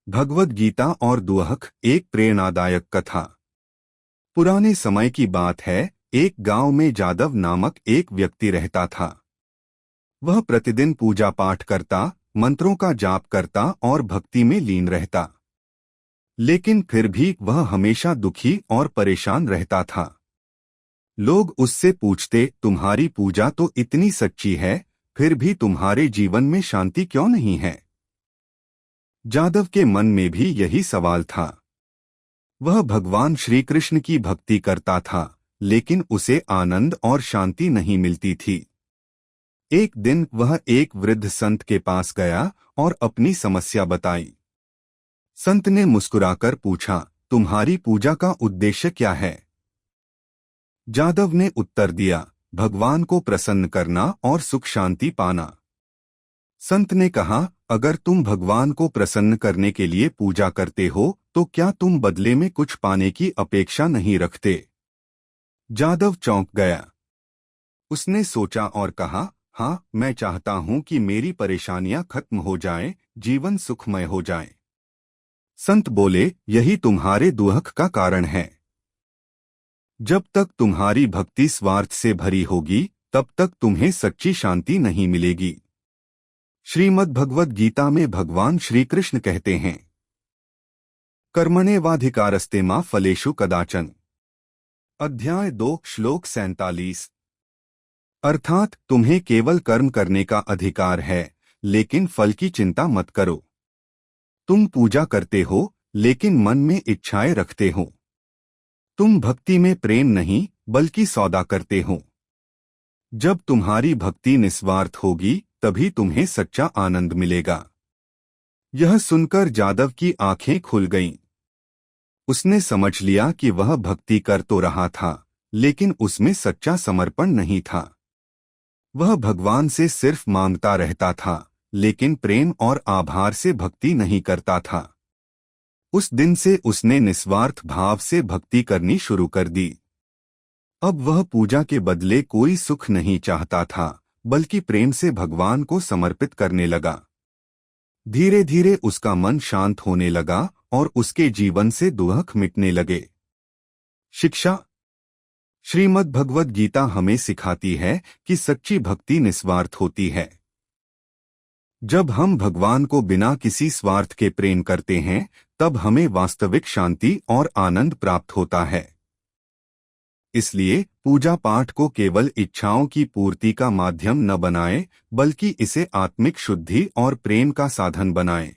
भगवद गीता और दुहक, एक प्रेरणादायक कथा। पुराने समय की बात है, एक गांव में जादव नामक एक व्यक्ति रहता था। वह प्रतिदिन पूजा पाठ करता, मंत्रों का जाप करता और भक्ति में लीन रहता। लेकिन फिर भी वह हमेशा दुखी और परेशान रहता था। लोग उससे पूछते, तुम्हारी पूजा तो इतनी सच्ची है, फिर भी तुम्हारे जीवन में शांति क्यों नहीं है? जादव के मन में भी यही सवाल था। वह भगवान श्री कृष्ण की भक्ति करता था, लेकिन उसे आनंद और शांति नहीं मिलती थी। एक दिन वह एक वृद्ध संत के पास गया और अपनी समस्या बताई। संत ने मुस्कुराकर पूछा, तुम्हारी पूजा का उद्देश्य क्या है? जादव ने उत्तर दिया, भगवान को प्रसन्न करना और सुख शांति पाना। संत ने कहा, अगर तुम भगवान को प्रसन्न करने के लिए पूजा करते हो, तो क्या तुम बदले में कुछ पाने की अपेक्षा नहीं रखते? जादव चौंक गया। उसने सोचा और कहा, हाँ, मैं चाहता हूं कि मेरी परेशानियां खत्म हो जाएं, जीवन सुखमय हो जाए। संत बोले, यही तुम्हारे दुहक का कारण है। जब तक तुम्हारी भक्ति स्वार्थ से भरी होगी, तब तक तुम्हें सच्ची शांति नहीं मिलेगी। श्रीमद् भगवद गीता में भगवान श्री कृष्ण कहते हैं, कर्मण्येवाधिकारस्ते मा फलेषु कदाचन। अध्याय 2 श्लोक 47। अर्थात तुम्हें केवल कर्म करने का अधिकार है, लेकिन फल की चिंता मत करो। तुम पूजा करते हो, लेकिन मन में इच्छाएं रखते हो। तुम भक्ति में प्रेम नहीं, बल्कि सौदा करते हो। जब तुम्हारी भक्ति निस्वार्थ होगी, तभी तुम्हें सच्चा आनंद मिलेगा। यह सुनकर जादव की आंखें खुल गईं। उसने समझ लिया कि वह भक्ति कर तो रहा था, लेकिन उसमें सच्चा समर्पण नहीं था। वह भगवान से सिर्फ मांगता रहता था, लेकिन प्रेम और आभार से भक्ति नहीं करता था। उस दिन से उसने निस्वार्थ भाव से भक्ति करनी शुरू कर दी। अब वह पूजा के बदले कोई सुख नहीं चाहता था, बल्कि प्रेम से भगवान को समर्पित करने लगा। धीरे धीरे उसका मन शांत होने लगा और उसके जीवन से दुहक मिटने लगे। शिक्षा। श्रीमद् भगवद गीता हमें सिखाती है कि सच्ची भक्ति निस्वार्थ होती है। जब हम भगवान को बिना किसी स्वार्थ के प्रेम करते हैं, तब हमें वास्तविक शांति और आनंद प्राप्त होता है। इसलिए पूजा पाठ को केवल इच्छाओं की पूर्ति का माध्यम न बनाएं, बल्कि इसे आत्मिक शुद्धि और प्रेम का साधन बनाएं।